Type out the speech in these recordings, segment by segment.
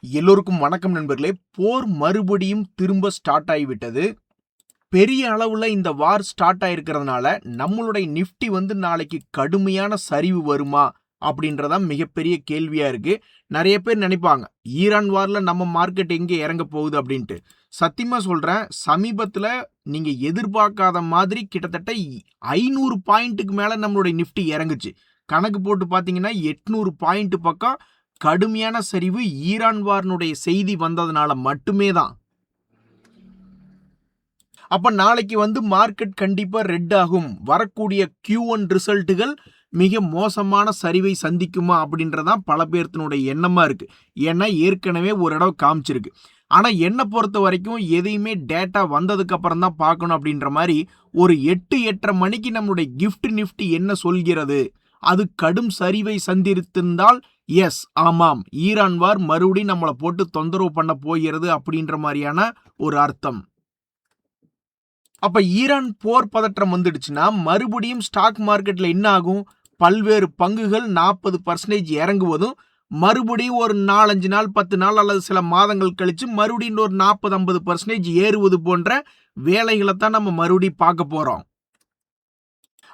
எல்லோருக்கும் வணக்கம் நண்பர்களே. போர் மறுபடியும் திரும்ப ஸ்டார்ட் ஆகிவிட்டது. பெரிய அளவுல இந்த வார் ஸ்டார்ட் ஆயிருக்கிறதுனால நம்மளுடைய நிஃப்டி நாளைக்கு கடுமையான சரிவு வருமா அப்படின்றதான் மிகப்பெரிய கேள்வியா இருக்கு. நிறைய பேர் நினைப்பாங்க ஈரான் வார்ல நம்ம மார்க்கெட் எங்க இறங்க போகுது அப்படின்ட்டு. சத்தியமா சொல்றேன், சமீபத்துல நீங்க எதிர்பார்க்காத மாதிரி கிட்டத்தட்ட 500 பாயிண்ட்டுக்கு மேல நம்மளுடைய நிஃப்டி இறங்குச்சு. கணக்கு போட்டு பாத்தீங்கன்னா 800 பாயிண்ட் பக்கம் கடுமையான சரிவு ஈரான் வார்னுடைய செய்தி வந்ததுனால மட்டுமே தான். அப்ப நாளைக்கு மார்க்கெட் கண்டிப்பா ரெட் ஆகும். வரக்கூடிய Q1 ரிசல்ட்டுகள் மிக மோசமான சரிவை சந்திக்குமா அப்படின்றதான் பல பேர்த்தினுடைய எண்ணமா இருக்கு. ஏன்னா ஏற்கனவே ஒரு இடம் காமிச்சிருக்கு. ஆனா என்ன பொறுத்த வரைக்கும் எதையுமே டேட்டா வந்ததுக்கு அப்புறம் தான் பார்க்கணும் அப்படின்ற மாதிரி ஒரு 8-8:30 மணிக்கு நம்மளுடைய கிஃப்ட் நிஃப்டி என்ன சொல்கிறது, அது கடும் சரிவை சந்தித்திருந்தால் எஸ், ஆமாம், ஈரான் வார் மறுபடியும் நம்மளை போட்டு தொந்தரவு பண்ண போகிறது அப்படின்ற மாதிரியான ஒரு அர்த்தம். அப்ப ஈரான் போர் பதற்றம் வந்துடுச்சுன்னா மறுபடியும் ஸ்டாக் மார்க்கெட்ல என்ன ஆகும்? பல்வேறு பங்குகள் 40% இறங்குவதும், மறுபடியும் ஒரு 4-5 நாள் 10 நாள் அல்லது சில மாதங்கள் கழிச்சு மறுபடியும் ஒரு 40-50% ஏறுவது போன்ற வேலைகளை தான் நம்ம மறுபடியும் பார்க்க போறோம்.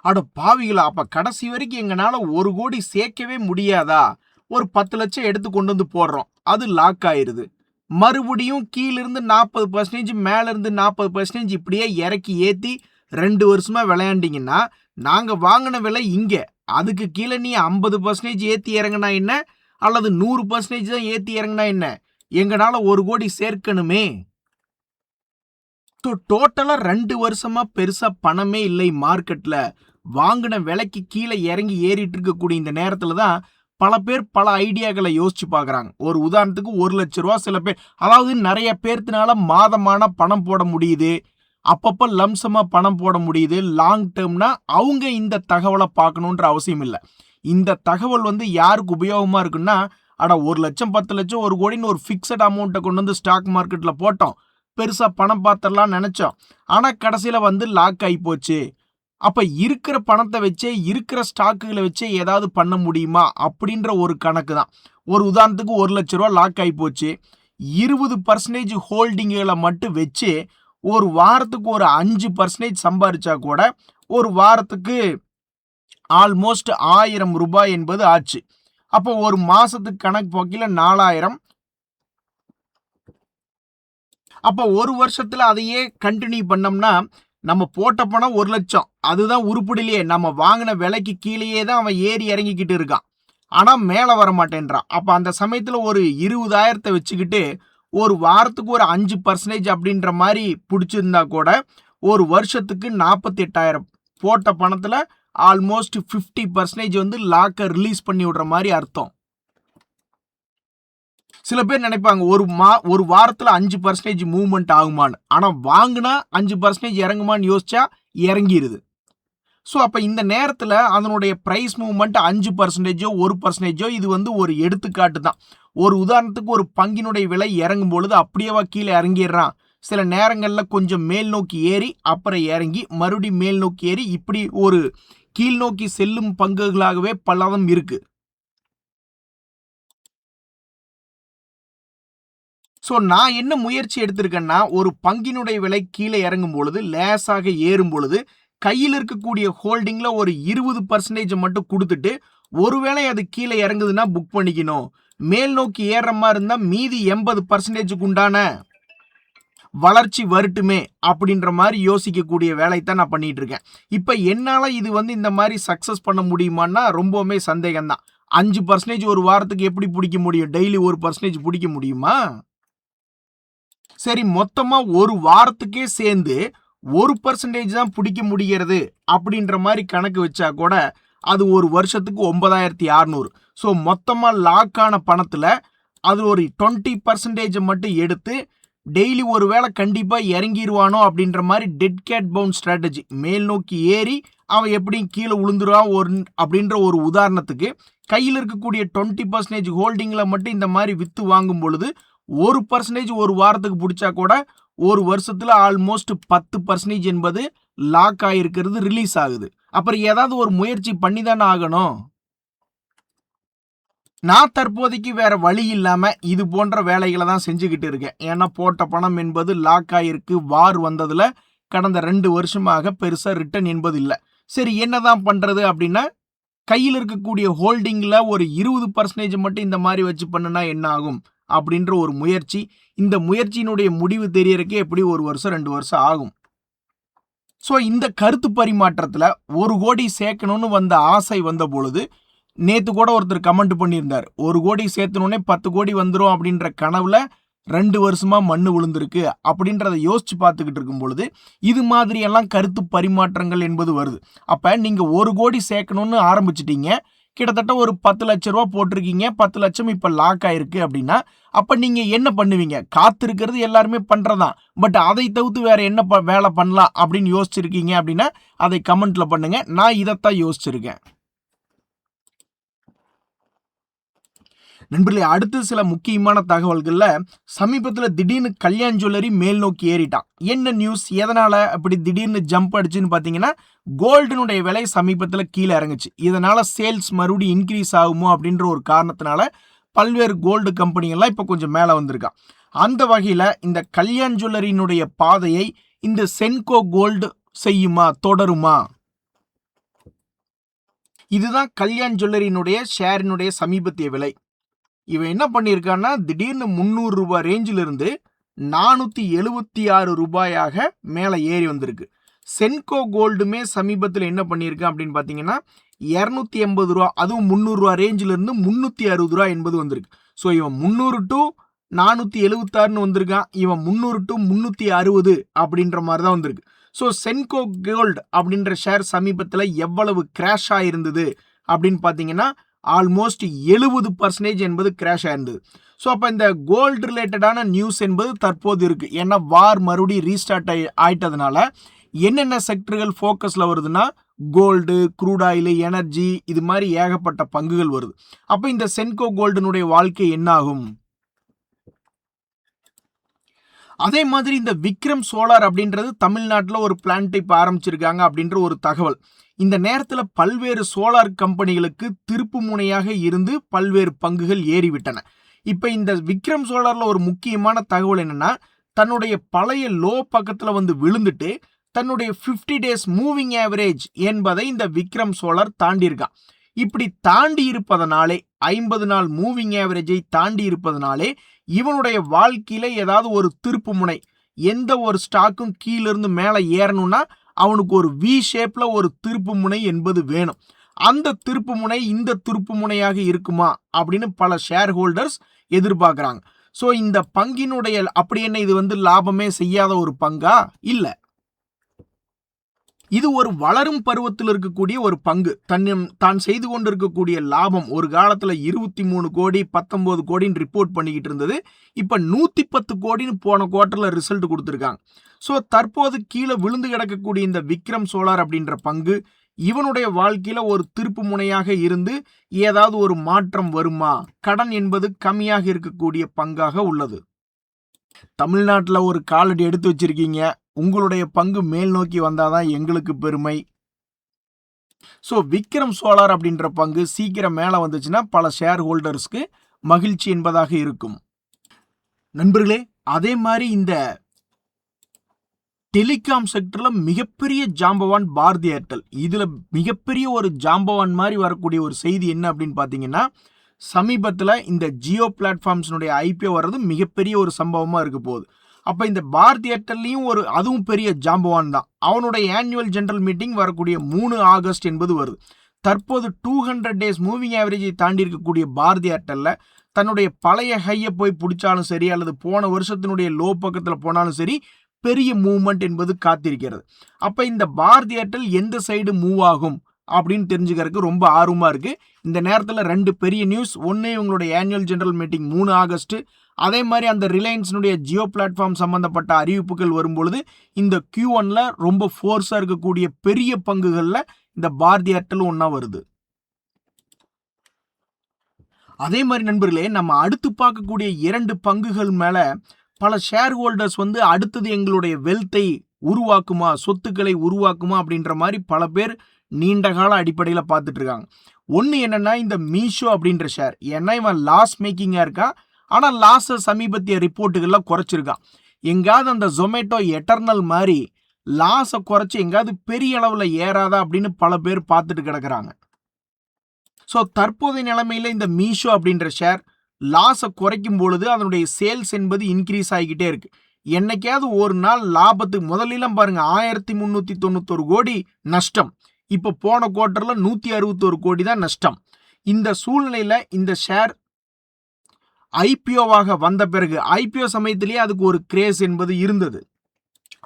அட பாவிகளா, அப்ப கடைசி வரைக்கும் எங்கனால 1 கோடி சேர்க்கவே முடியாதா? ஒரு 10 லட்சம் எடுத்து கொண்டு வந்து போடுறோம், அது லாக் ஆயிருது. மறுபடியும் கீழிருந்து 40% மேல இருந்து 40% இப்படியே இறக்கி ஏத்தி 2 வருஷமா விளையாண்டீங்கன்னா நாங்க வாங்கின விலை இங்க, அதுக்கு கீழே நீ 50% ஏத்தி இறங்கினா என்ன, அல்லது 100% தான் ஏத்தி இறங்கினா என்ன, எங்கனால 1 கோடி சேர்க்கணுமே. டோட்டலா 2 வருஷமா பெருசா பணமே இல்லை மார்க்கெட்ல. வாங்கின விலைக்கு கீழே இறங்கி ஏறிட்டு இருக்கக்கூடிய இந்த நேரத்துல தான் பல பேர் பல ஐடியாக்களை யோசிச்சு பார்க்குறாங்க. ஒரு உதாரணத்துக்கு 1 லட்ச ரூபா சில பேர், அதாவது நிறைய பேர்த்தினால மாதமான பணம் போட முடியுது, அப்பப்போ லம்சமா பணம் போட முடியுது. லாங் டேர்ம்னா அவங்க இந்த தகவலை பார்க்கணுன்ற அவசியம் இல்லை. இந்த தகவல் யாருக்கு உபயோகமா இருக்குன்னா, அட 1 லட்சம் 10 லட்சம் 1 கோடின்னு ஒரு ஃபிக்ஸட் அமௌண்ட்டை கொண்டு வந்து ஸ்டாக் மார்க்கெட்ல போட்டோம், பெருசா பணம் பார்த்துடலாம் நினைச்சோம், ஆனா கடைசியில லாக் ஆகி போச்சு. அப்ப இருக்கிற பணத்தை வச்சே, இருக்கிற ஸ்டாக்குகளை வச்சே ஏதாவது பண்ண முடியுமா அப்படின்ற ஒரு கணக்கு தான். ஒரு உதாரணத்துக்கு 1 லட்ச ரூபா லாக் ஆகி போச்சு, 20% ஹோல்டிங்களை மட்டும் வச்சு ஒரு வாரத்துக்கு ஒரு 5% சம்பாரிச்சா கூட ஒரு வாரத்துக்கு ஆல்மோஸ்ட் 1000 ரூபாய் என்பது ஆச்சு. அப்போ ஒரு மாசத்துக்கு கணக்கு போக்கில 4000. அப்ப ஒரு வருஷத்துல அதையே கண்டினியூ பண்ணோம்னா நம்ம போட்ட பணம் 1 லட்சம், அதுதான் உருப்படிலையே. நம்ம வாங்கின விலைக்கு கீழேயே தான் அவன் ஏறி இறங்கிக்கிட்டு இருக்கான், ஆனா மேல வர மாட்டேன்றான். அப்ப அந்த சமயத்துல ஒரு 20,000 வச்சுக்கிட்டு ஒரு வாரத்துக்கு ஒரு 5% அப்படின்ற மாதிரி பிடிச்சிருந்தா கூட ஒரு வருஷத்துக்கு 48,000 போட்ட பணத்துல ஆல்மோஸ்ட் 50% லாக்க ரிலீஸ் பண்ணி விடுற மாதிரி அர்த்தம். சில பேர் நினைப்பாங்க ஒரு வாரத்துல 5% மூவ்மெண்ட் ஆகுமான்னு. ஆனா வாங்கினா 5% இறங்குமான்னு யோசிச்சா இறங்கிருது. ஸோ அப்ப இந்த நேரத்துல அதனுடைய பிரைஸ் மூவ்மெண்ட் 5%, 1%, இது ஒரு எடுத்துக்காட்டு தான். ஒரு உதாரணத்துக்கு ஒரு பங்கினுடைய விலை இறங்கும் பொழுது அப்படியேவா கீழே இறங்கிடுறான்? சில நேரங்கள்ல கொஞ்சம் மேல் நோக்கி ஏறி அப்புறம் இறங்கி மறுபடியும் மேல் நோக்கி ஏறி இப்படி ஒரு கீழ் நோக்கி செல்லும் பங்குகளாகவே பலதும் இருக்கு. ஸோ நான் என்ன முயற்சி எடுத்திருக்கேன்னா, ஒரு பங்கினுடைய விலை கீழே இறங்கும் பொழுது, லேசாக ஏறும் பொழுது கையில் இருக்கக்கூடிய ஹோல்டிங்ல ஒரு 20% மட்டும் கொடுத்துட்டு, ஒருவேளை அது கீழே இறங்குதுன்னா புக் பண்ணிக்கணும், மேல் நோக்கி ஏறுற மாதிரி இருந்தா மீதி 80% உண்டான வளர்ச்சி வரட்டுமே அப்படின்ற மாதிரி யோசிக்கக்கூடிய வேலை தான் நான் பண்ணிட்டு இருக்கேன். இப்ப என்னால இது இந்த மாதிரி சக்சஸ் பண்ண முடியுமான்னா ரொம்பவுமே சந்தேகம் தான். 5% ஒரு வாரத்துக்கு எப்படி பிடிக்க முடியும்? டெய்லி 1% பிடிக்க முடியுமா? சரி, மொத்தமா ஒரு வாரத்துக்கே சேர்ந்து 1% தான் பிடிக்க முடிகிறது அப்படின்ற மாதிரி கணக்கு வச்சா கூட அது ஒரு வருஷத்துக்கு 9,600. ஸோ மொத்தமா லாக் ஆன பணத்துல அது ஒரு 20% மட்டும் எடுத்து டெய்லி ஒரு வேளை கண்டிப்பா இறங்கிடுவானோ அப்படின்ற மாதிரி டெட் கேட் பவுண்ட் ஸ்ட்ராட்டஜி, மேல் நோக்கி ஏறி அவன் எப்படியும் கீழே விழுந்துருவான் அப்படின்ற ஒரு உதாரணத்துக்கு கையில் இருக்கக்கூடிய 20% ஹோல்டிங்ல மட்டும் இந்த மாதிரி வித்து வாங்கும் பொழுது 1% ஒரு வாரத்துக்கு பிடிச்சா கூட ஒரு வருஷத்துல ஆல்மோஸ்ட் 10% என்பது லாக் ஆயிருக்கிறது ரிலீஸ் ஆகுது. அப்புறம் ஏதாவது ஒரு முயற்சி பண்ணி தானே ஆகணும். நான் தற்போதைக்கு வேற வழி இல்லாம இது போன்ற வேலைகளை தான் செஞ்சுக்கிட்டு இருக்கேன். ஏன்னா போட்ட பணம் என்பது லாக் ஆயிருக்கு. வார் வந்ததுல கடந்த 2 வருஷமாக பெருசா ரிட்டர்ன் என்பது இல்ல. சரி என்னதான் பண்றது அப்படின்னா, கையில் இருக்கக்கூடிய ஹோல்டிங்ல ஒரு 20% மட்டும் இந்த மாதிரி வச்சு பண்ணுனா என்ன ஆகும் அப்படின்ற ஒரு முயற்சி. இந்த முயற்சியினுடைய முடிவு தெரியறதுக்கு எப்படி 1 வருஷம் 2 வருஷம் ஆகும். ஸோ இந்த கருத்து பரிமாற்றத்துல 1 கோடி சேர்க்கணும்னு வந்த ஆசை வந்த பொழுது, நேத்து கூட ஒருத்தர் கமெண்ட் பண்ணியிருந்தார். 1 கோடி சேர்த்தனோடனே 10 கோடி வந்துரும் அப்படின்ற கனவுல 2 வருஷமா மண்ணு விழுந்திருக்கு அப்படின்றத யோசிச்சு பார்த்துக்கிட்டு இருக்கும் பொழுது, இது மாதிரி எல்லாம் கருத்து பரிமாற்றங்கள் என்பது வருது. அப்ப நீங்க 1 கோடி சேர்க்கணும்னு ஆரம்பிச்சிட்டீங்க. கிட்டத்தட்ட ஒரு 10 லட்சம் ரூபா போட்டிருக்கீங்க. 10 லட்சம் இப்ப லாக் ஆயிருக்கு அப்படின்னா, அப்ப நீங்க என்ன பண்ணுவீங்க? காத்திருக்கிறது எல்லாருமே பண்றதான். பட் அதை தவிர்த்து வேற என்ன வேலை பண்ணலாம் அப்படின்னு யோசிச்சிருக்கீங்க அப்படின்னா, அதை கமெண்ட்ல பண்ணுங்க. நான் இதைத்தான் யோசிச்சிருக்கேன். நண்பர்களே, அடுத்து சில முக்கியமான தகவல்கள்ல சமீபத்தில் திடீர்னு கல்யாண் ஜுவல்லரி மேல் நோக்கி ஏறிட்டான். என்ன நியூஸ், எதனால அப்படி திடீர்னு ஜம்ப் அடிச்சுன்னு பாத்தீங்கன்னா, கோல்டுனுடைய விலை சமீபத்தில் கீழே இறங்குச்சு. இதனால சேல்ஸ் மறுபடியும் இன்க்ரீஸ் ஆகுமோ அப்படின்ற ஒரு காரணத்தினால பல்வேறு கோல்டு கம்பெனிகள்லாம் இப்போ கொஞ்சம் மேலே வந்திருக்கான். அந்த வகையில இந்த கல்யாண் ஜுவல்லரியினுடைய பாதையை இந்த சென்கோ கோல்டு செய்யுமா, தொடருமா? இதுதான் கல்யாண் ஜுவல்லரியினுடைய ஷேரினுடைய சமீபத்திய விலை. இவன் என்ன பண்ணியிருக்கான்னா, திடீர்னு 300 ரூபாய் ரேஞ்சில் இருந்து 476 ரூபாயாக மேலே ஏறி வந்திருக்கு. சென்கோ கோல்டுமே சமீபத்தில் என்ன பண்ணியிருக்கான் அப்படின்னு பார்த்தீங்கன்னா, 280 ரூபா, அதுவும் 300 ரூபா ரேஞ்சில் இருந்து 360 ரூபா என்பது வந்திருக்கு. ஸோ இவன் 300 டு 476ன்னு வந்திருக்கான். இவன் 300 டு 360 அப்படின்ற மாதிரி தான் வந்திருக்கு. ஸோ சென்கோ கோல்டு அப்படின்ற ஷேர் சமீபத்தில் எவ்வளவு கிராஷ் ஆயிருந்தது அப்படின்னு பார்த்தீங்கன்னா, ஆல்மோஸ்ட் 70% என்பது கிராஷ் ஆயிருந்தது. ஸோ அப்போ இந்த கோல்டு ரிலேட்டடான நியூஸ் என்பது தற்போது இருக்கு. ஏன்னா வார் மறுபடியும் ரீஸ்டார்ட் ஆயிட்டதுனால என்னென்ன செக்டர்கள் ஃபோக்கஸில் வருதுன்னா, கோல்டு, க்ரூட் ஆயில், எனர்ஜி, இது மாதிரி ஏகப்பட்ட பங்குகள் வருது. அப்போ இந்த சென்கோ கோல்டுனுடைய வாழ்க்கை என்ன ஆகும்? அதே மாதிரி இந்த விக்ரம் சோலார் அப்படின்றது தமிழ்நாட்டில் ஒரு பிளான்ட் இப்போ ஆரம்பிச்சிருக்காங்க அப்படின்ற ஒரு தகவல். இந்த நேரத்தில் பல்வேறு சோலார் கம்பெனிகளுக்கு திருப்பு முனையாக இருந்து பல்வேறு பங்குகள் ஏறிவிட்டன. இப்போ இந்த விக்ரம் சோலார்ல ஒரு முக்கியமான தகவல் என்னன்னா, தன்னுடைய பழைய லோ பக்கத்தில் வந்து விழுந்துட்டு தன்னுடைய 50 டேஸ் மூவிங் ஆவரேஜ் என்பதை இந்த விக்ரம் சோலார் தாண்டி இருக்கான். இப்படி தாண்டி இருப்பதனாலே, 50 நாள் மூவிங் ஆவரேஜை தாண்டி இருப்பதனாலே இவனுடைய வாழ்க்கையில ஏதாவது ஒரு திருப்பு முனை, எந்த ஒரு ஸ்டாக்கும் கீழிருந்து மேலே ஏறணும்னா அவனுக்கு ஒரு வி ஷேப்ல ஒரு திருப்பு முனை என்பது வேணும். அந்த திருப்பு முனை இந்த திருப்பு முனையாக இருக்குமா அப்படின்னு பல ஷேர் ஹோல்டர்ஸ் எதிர்பார்க்குறாங்க. ஸோ இந்த பங்கினுடைய அப்படி என்ன இது வந்து லாபமே செய்யாத ஒரு பங்கா? இல்லை, இது ஒரு வளரும் பருவத்தில் இருக்கக்கூடிய ஒரு பங்கு. தான் செய்து கொண்டிருக்கக்கூடிய லாபம் ஒரு காலத்துல 23 கோடி 19 கோடின்னு ரிப்போர்ட் பண்ணிக்கிட்டு இருந்தது. இப்ப 110 கோடின்னு போன குவார்டர்ல ரிசல்ட் கொடுத்திருக்காங்க. ஸோ தற்போது கீழே விழுந்து கிடக்கக்கூடிய இந்த விக்ரம் சோலார் அப்படின்ற பங்கு இவனுடைய வாழ்க்கையில ஒரு திருப்பு முனையாக இருந்து ஏதாவது ஒரு மாற்றம் வருமா? கடன் என்பது கம்மியாக இருக்கக்கூடிய பங்காக உள்ளது. தமிழ்நாட்டில் ஒரு காலடி எடுத்து வச்சிருக்கீங்க. உங்களுடைய பங்கு மேல் நோக்கி வந்தாதான் எங்களுக்கு பெருமை. ஸோ விக்ரம் சோலார் அப்படின்ற பங்கு சீக்கிரம் மேலே வந்துச்சுன்னா பல ஷேர் ஹோல்டர்ஸ்க்கு மகிழ்ச்சி என்பதாக இருக்கும். நண்பர்களே, அதே மாதிரி இந்த டெலிகாம் செக்டர்ல மிகப்பெரிய ஜாம்பவான் பாரதி ஏர்டெல். இதுல மிகப்பெரிய ஒரு ஜாம்பவான் மாதிரி வரக்கூடிய ஒரு செய்தி என்ன அப்படின்னு பார்த்தீங்கன்னா, சமீபத்தில் இந்த ஜியோ பிளாட்ஃபார்ம்ஸ்னுடைய ஐபிஓ வர்றது மிகப்பெரிய ஒரு சம்பவமாக இருக்க போகுது. அப்போ இந்த பாரதி ஏர்டெல்லையும் ஒரு அதுவும் பெரிய ஜாம்பவான் தான். அவனுடைய ஆனுவல் ஜெனரல் மீட்டிங் வரக்கூடிய 3 ஆகஸ்ட் என்பது வருது. தற்போது 200 டேஸ் மூவிங் ஆவரேஜை தாண்டி இருக்கக்கூடிய பாரதி ஏர்டெல்ல தன்னுடைய பழைய ஹையை போய் பிடிச்சாலும் சரி, அல்லது போன வருஷத்தினுடைய லோ பக்கத்தில் போனாலும் சரி, பெரிய மூவ்மெண்ட் என்பது காத்திருக்கிறது. அப்போ இந்த பாரதி ஏர்டெல் எந்த சைடு மூவ் ஆகும் அப்படின்னு தெரிஞ்சுக்கிறதுக்கு ரொம்ப ஆர்வமாக இருக்கு. இந்த நேரத்தில் 2 பெரிய நியூஸ். ஒன்று, இவங்களுடைய ஆனுவல் ஜெனரல் மீட்டிங் 3 ஆகஸ்ட். அதே மாதிரி அந்த ரிலையன்ஸினுடைய ஜியோ பிளாட்ஃபார்ம் சம்பந்தப்பட்ட அறிவிப்புகள் வரும்பொழுது இந்த Q1ல ரொம்ப ஃபோர்ஸாக இருக்கக்கூடிய பெரிய பங்குகளில் இந்த பாரதி ஏர்டெல் ஒன்றா வருது. அதே மாதிரி நண்பர்களே, நம்ம அடுத்து பார்க்கக்கூடிய 2 பங்குகள் மேல பல ஷேர் ஹோல்டர்ஸ் வந்து அடுத்தது எங்களுடைய வெல்த்தை உருவாக்குமா, சொத்துக்களை உருவாக்குமா அப்படின்ற மாதிரி பல பேர் நீண்ட கால அடிப்படையில் பார்த்துட்டு இருக்காங்க. ஒன்று என்னன்னா இந்த மீஷோ அப்படின்ற ஷேர். ஏன்னா இவன் லாஸ் மேக்கிங்காக இருக்கான். ஆனால் லாஸை சமீபத்திய ரிப்போர்ட்டுகள்லாம் குறைச்சிருக்கான். எங்காவது அந்த ஜொமேட்டோ எட்டர்னல் மாதிரி லாஸை குறைச்சி எங்காவது பெரிய அளவில் ஏறாதா அப்படின்னு பல பேர் பார்த்துட்டு கிடக்குறாங்க. ஸோ தற்போதைய நிலைமையில் இந்த மீஷோ அப்படின்ற ஷேர் லாஸை குறைக்கும் பொழுது அதனுடைய சேல்ஸ் என்பது இன்க்ரீஸ் ஆகிக்கிட்டே இருக்கு. என்னைக்காவது ஒரு நாள் லாபத்துக்கு முதலிலும் பாருங்க 1391 கோடி நஷ்டம். இப்போ போன குவார்ட்டரில் 161 கோடி தான் நஷ்டம். இந்த சூழ்நிலையில் இந்த ஷேர் ஐபிஓவாக வந்த பிறகு ஐபிஓ சமயத்திலேயே அதுக்கு ஒரு கிரேஸ் என்பது இருந்தது.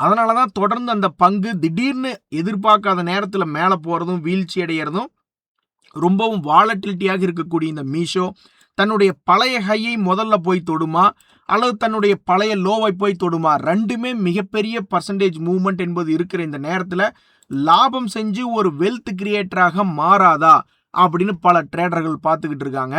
அதனால தான் தொடர்ந்து அந்த பங்கு திடீர்னு எதிர்பார்க்காத நேரத்தில் மேலே போகிறதும் வீழ்ச்சி அடைகிறதும் ரொம்பவும் வாலட்டிலிட்டியாக இருக்கக்கூடிய இந்த மீஷோ தன்னுடைய பழைய ஹையை முதல்ல போய் தொடுமா அல்லது தன்னுடைய பழைய லோவை போய் தொடுமா, ரெண்டுமே மிகப்பெரிய பர்சன்டேஜ் மூவ்மெண்ட் என்பது இருக்கிற இந்த நேரத்தில் லாபம் செஞ்சு ஒரு வெல்த் கிரியேட்டராக மாறாதா அப்படின்னு பல ட்ரேடர்கள் பார்த்துக்கிட்டு இருக்காங்க.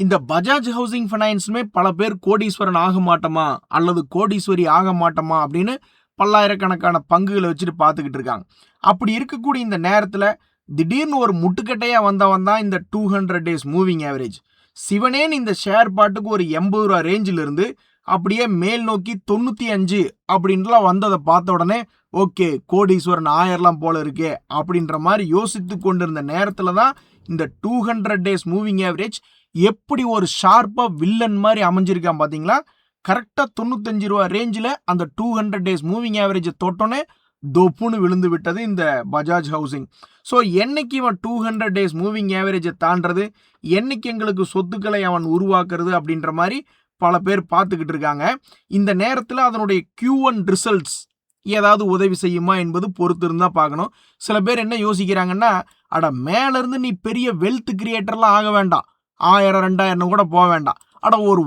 இந்த பஜாஜ் ஹவுசிங் ஃபைனான்ஸுமே பல பேர் கோடீஸ்வரன் ஆக மாட்டோமா அல்லது கோடீஸ்வரி ஆக மாட்டோமா அப்படின்னு பல்லாயிரக்கணக்கான பங்குகளை வச்சுட்டு பார்த்துக்கிட்டு இருக்காங்க. அப்படி இருக்கக்கூடிய இந்த நேரத்தில் திடீர்னு ஒரு முட்டுக்கட்டையாக வந்தவன் தான் இந்த 200 days மூவிங் ஆவரேஜ். சிவனேன் இந்த ஷேர் பாட்டுக்கு ஒரு 80 ரூபா ரேஞ்சில் இருந்து அப்படியே மேல் நோக்கி 95 அப்படின்லாம் வந்ததை பார்த்த உடனே ஓகே கோடீஸ்வரன் ஆயிரலாம் போல இருக்கே அப்படின்ற மாதிரி யோசித்து கொண்டிருந்த நேரத்தில் தான் இந்த 200 days மூவிங் ஆவரேஜ் எப்படி ஒரு ஷார்ப்பாக வில்லன் மாதிரி அமைஞ்சிருக்கான் பார்த்தீங்களா. கரெக்டாக 95 ரூபா ரேஞ்சில் அந்த 200 days மூவிங் ஆவரேஜை தொட்டோன்னே தொப்புன்னு விழுந்து விட்டது இந்த பஜாஜ் ஹவுசிங். ஸோ என்னைக்கு இவன் 200 days மூவிங் ஆவரேஜை தாண்டது, என்னைக்கு எங்களுக்கு சொத்துக்களை அவன் உருவாக்குறது அப்படின்ற மாதிரி பல பேர் பார்த்துக்கிட்டு இருக்காங்க. இந்த நேரத்தில் அதனுடைய Q1 ரிசல்ட்ஸ் ஏதாவது உதவி செய்யுமா என்பது பொறுத்து இருந்தால் பார்க்கணும். சில பேர் என்ன யோசிக்கிறாங்கன்னா, அட மேலேருந்து நீ பெரிய வெல்த் கிரியேட்டர்லாம் ஆக வேண்டாம், 1000 2000 கூட போக வேண்டாம், அட ஒரு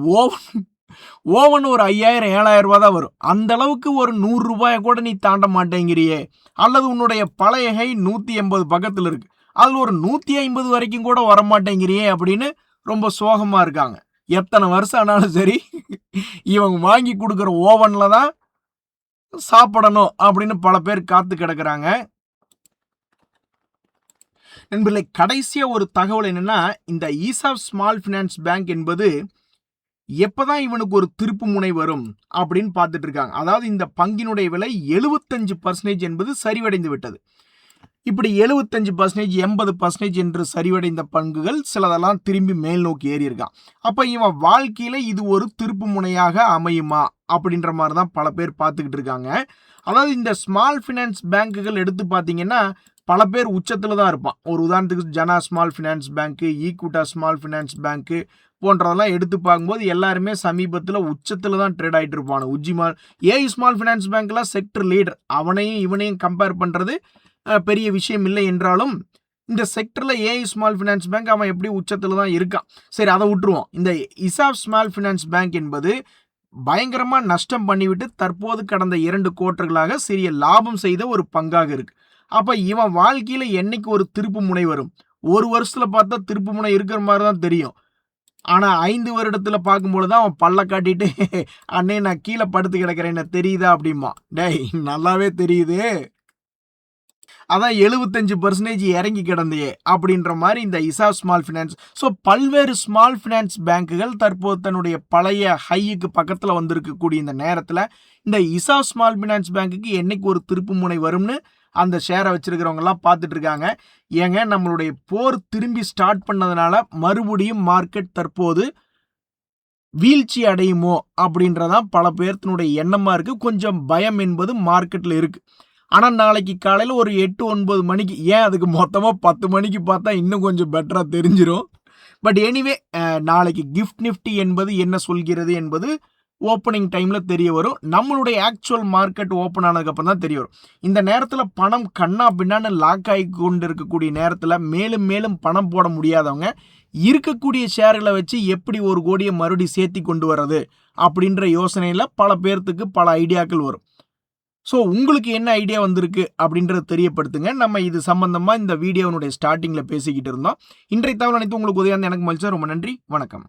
ஓவன் ஒரு 5000 7000 ரூபா தான் வரும், அந்த அளவுக்கு ஒரு 100 ரூபாயை கூட நீ தாண்ட மாட்டேங்கிறியே, அல்லது உன்னுடைய பழைய கை 180 பக்கத்தில் இருக்கு, அதில் ஒரு 150 வரைக்கும் கூட வரமாட்டேங்கிறியே அப்படின்னு ரொம்ப சோகமாக இருக்காங்க. எத்தனை வருஷம் ஆனாலும் சரி இவங்க வாங்கி கொடுக்குற ஓவனில் தான் சாப்பிடணும் அப்படின்னு பல பேர் காத்து கிடக்குறாங்க. நண்பர்களே, கடைசியாக ஒரு தகவல் என்னன்னா, இந்த ஈசாப் ஸ்மால் ஃபினான்ஸ் பேங்க் என்பது எப்பதான் இவனுக்கு ஒரு திருப்பு முனை வரும் அப்படின்னு பார்த்துட்டு இருக்காங்க. அதாவது இந்த பங்கினுடைய விலை 75% என்பது சரிவடைந்து விட்டது. இப்படி 75% 80% என்று சரிவடைந்த பங்குகள் சிலதெல்லாம் திரும்பி மேல் நோக்கி ஏறி இருக்கான். அப்ப இவன் வாழ்க்கையில இது ஒரு திருப்பு முனையாக அமையுமா அப்படின்ற மாதிரி தான் பல பேர் பார்த்துக்கிட்டு இருக்காங்க. அதாவது இந்த ஸ்மால் ஃபினான்ஸ் பேங்குகள் எடுத்து பார்த்தீங்கன்னா பல பேர் உச்சத்தில் தான் இருப்பான். ஒரு உதாரணத்துக்கு Jana small finance bank, Equitas small finance bank போன்றதெல்லாம் எடுத்து பார்க்கும்போது எல்லாருமே சமீபத்தில் உச்சத்தில் தான் ட்ரேட் ஆகிட்டு இருப்பானு. ஏஐ ஸ்மால் ஃபினான்ஸ் பேங்க்லாம் செக்டர் லீடர், அவனையும் இவனையும் கம்பேர் பண்ணுறது பெரிய விஷயம் இல்லை என்றாலும் இந்த செக்டரில் ஏஐ ஸ்மால் ஃபினான்ஸ் பேங்க் அவன் எப்படி உச்சத்தில் தான் இருக்கான். சரி, அதை விட்டுருவோம். இந்த இசாப் ஸ்மால் ஃபினான்ஸ் பேங்க் என்பது பயங்கரமாக நஷ்டம் பண்ணிவிட்டு தற்போது கடந்த 2 குவார்ட்டர்களாக சிறிய லாபம் செய்த ஒரு பங்காக இருக்கு. அப்போ இவன் வாழ்க்கையில் என்னைக்கு ஒரு திருப்பு முனை வரும்? ஒரு வருஷத்தில் பார்த்தா திருப்பு முனை இருக்கிற மாதிரி தான் தெரியும். ஆனால் 5 வருடத்தில் பார்க்கும்போது தான் அவன் பல்ல காட்டிட்டு அண்ணே நான் கீழே படுத்து கிடக்கிறேன் என்ன தெரியுதா அப்படிமா. டேய் நல்லாவே தெரியுது, அதான் 75% இறங்கி கிடந்தையே அப்படின்ற மாதிரி இந்த இசாப் ஸ்மால் ஃபினான்ஸ். ஸோ பல்வேறு ஸ்மால் ஃபினான்ஸ் பேங்குகள் தற்போது தன்னுடைய பழைய ஹைக்கு பக்கத்தில் வந்திருக்கக்கூடிய இந்த நேரத்தில் இந்த இசாப் ஸ்மால் ஃபினான்ஸ் பேங்குக்கு என்னைக்கு ஒரு திருப்பு முனை வரும்னு அந்த ஷேரை வச்சிருக்கிறவங்கலாம் பார்த்துட்டு இருக்காங்க. ஏங்க நம்மளுடைய போர் திரும்பி ஸ்டார்ட் பண்ணதுனால மறுபடியும் மார்க்கெட் தற்போது வீழ்ச்சி அடையுமோ அப்படின்றதான் பல பேர்த்தினுடைய எண்ணமாக இருக்குது. கொஞ்சம் பயம் என்பது மார்க்கெட்டில் இருக்குது. ஆனால் நாளைக்கு காலையில் ஒரு 8-9 மணிக்கு, ஏன் அதுக்கு மொத்தமாக 10 மணிக்கு பார்த்தா இன்னும் கொஞ்சம் பெட்டராக தெரிஞ்சிடும். பட் எனிவே நாளைக்கு கிஃப்ட் நிஃப்டி என்பது என்ன சொல்கிறது என்பது ஓப்பனிங் டைமில் தெரிய வரும். நம்மளுடைய ஆக்சுவல் மார்க்கெட் ஓப்பன் ஆனதுக்கப்புறம் தான் தெரிய வரும். இந்த நேரத்தில் பணம் கண்ணா பின்னான்னு லாக் ஆகி கொண்டு இருக்கக்கூடிய நேரத்தில் மேலும் மேலும் பணம் போட முடியாதவங்க இருக்கக்கூடிய ஷேர்களை வச்சு எப்படி 1 கோடியை மறுபடி சேர்த்தி கொண்டு வர்றது அப்படின்ற யோசனையில் பல பேர்த்துக்கு பல ஐடியாக்கள் வரும். ஸோ உங்களுக்கு என்ன ஐடியா வந்திருக்கு அப்படின்றத தெரியப்படுத்துங்க. நம்ம இது சம்பந்தமாக இந்த வீடியோனுடைய ஸ்டார்டிங்கில் பேசிக்கிட்டு இருந்தோம். இன்றைய தகவல் அனைத்து உங்களுக்கு உதவியாக எனக்கு மகிழ்ச்சி. ரொம்ப நன்றி, வணக்கம்.